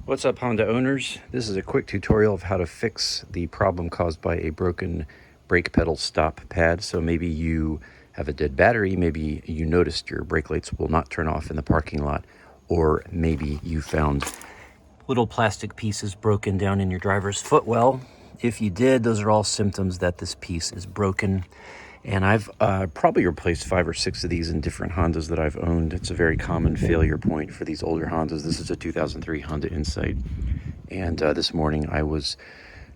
What's up, Honda owners? This is a quick tutorial of how to fix the problem caused by a broken brake pedal stop pad. So maybe you have a dead battery, maybe you noticed your brake lights will not turn off in the parking lot, or maybe you found little plastic pieces broken down in your driver's footwell. If you did, those are all symptoms that this piece is broken. And I've probably replaced 5 or 6 of these in different Hondas that I've owned. It's a very common failure point for these older Hondas. This is a 2003 Honda Insight. And this morning I was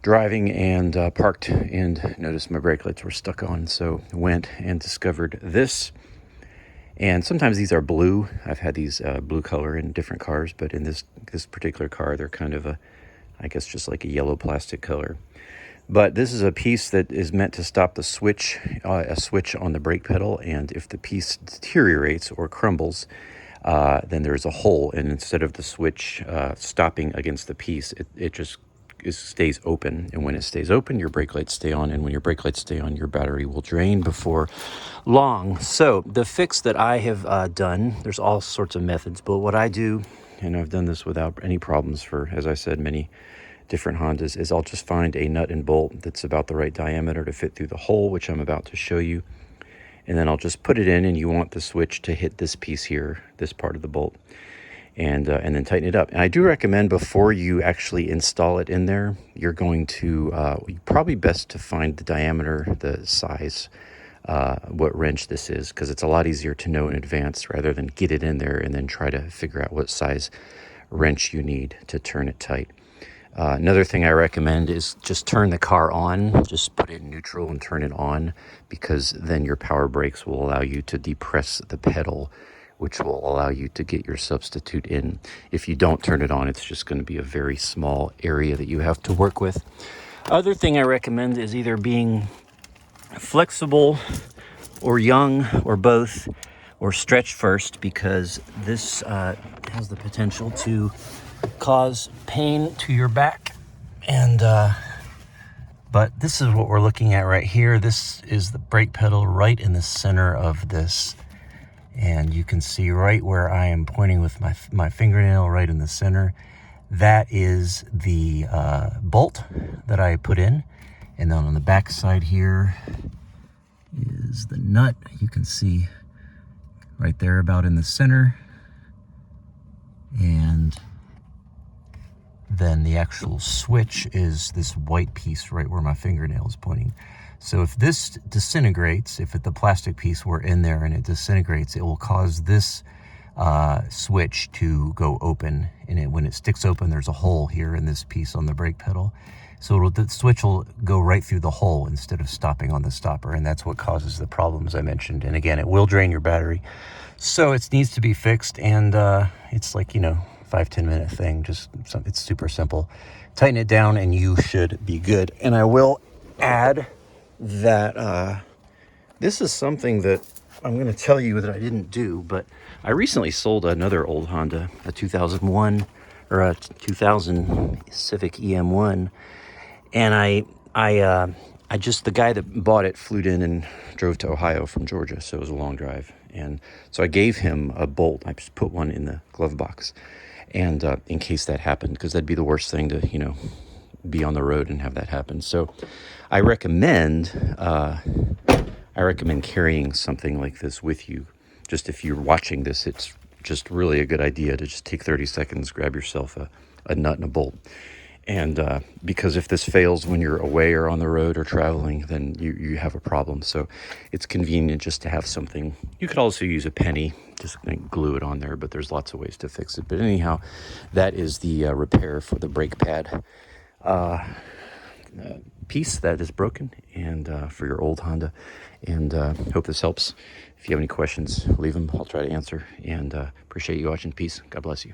driving and parked and noticed my brake lights were stuck on. So went and discovered this. And sometimes these are blue. I've had these blue color in different cars, but in this particular car, they're kind of I guess just like a yellow plastic color. But this is a piece that is meant to stop the switch, a switch on the brake pedal. And if the piece deteriorates or crumbles, then there's a hole. And instead of the switch stopping against the piece, it just stays open. And when it stays open, your brake lights stay on. And when your brake lights stay on, your battery will drain before long. So the fix that I have done, there's all sorts of methods. But what I do, and I've done this without any problems for, as I said, many different Hondas, is I'll just find a nut and bolt that's about the right diameter to fit through the hole, which I'm about to show you. And then I'll just put it in, and you want the switch to hit this piece here, this part of the bolt, and then tighten it up. And I do recommend before you actually install it in there, you're going to probably best to find the diameter, the size, what wrench this is, because it's a lot easier to know in advance rather than get it in there and then try to figure out what size wrench you need to turn it tight. Another thing I recommend is just turn the car on, just put it in neutral and turn it on, because then your power brakes will allow you to depress the pedal, which will allow you to get your substitute in. If you don't turn it on, it's just going to be a very small area that you have to work with. Other thing I recommend is either being flexible or young or both, or stretch first, because this has the potential to cause pain to your back. And but this is what we're looking at right here. This is the brake pedal right in the center of this, and you can see right where I am pointing with my fingernail, right in the center. That is the bolt that I put in. And then on the back side here is the nut. You can see right there about in the center. And then the actual switch is this white piece right where my fingernail is pointing. So if this disintegrates, if the plastic piece were in there and it disintegrates, it will cause this switch to go open. And when it sticks open, there's a hole here in this piece on the brake pedal. So the switch will go right through the hole instead of stopping on the stopper. And that's what causes the problems I mentioned. And again, it will drain your battery. So it needs to be fixed. And it's like, 5-10 minute thing. It's super simple. Tighten it down and you should be good. And I will add that this is something that I'm going to tell you that I didn't do, but I recently sold another old Honda, a 2001 or a 2000 Civic EM1, and I just, the guy that bought it flew in and drove to Ohio from Georgia, so it was a long drive. And so I gave him a bolt. I just put one in the glove box, and in case that happened, because that'd be the worst thing to, be on the road and have that happen. So I recommend carrying something like this with you. Just if you're watching this, it's just really a good idea to just take 30 seconds, grab yourself a nut and a bolt. And because if this fails when you're away or on the road or traveling, then you have a problem. So it's convenient just to have something. You could also use a penny, just glue it on there, but there's lots of ways to fix it. But anyhow, that is the repair for the brake pad piece that is broken, and for your old Honda. And hope this helps. If you have any questions, leave them. I'll try to answer. And appreciate you watching. Peace. God bless you.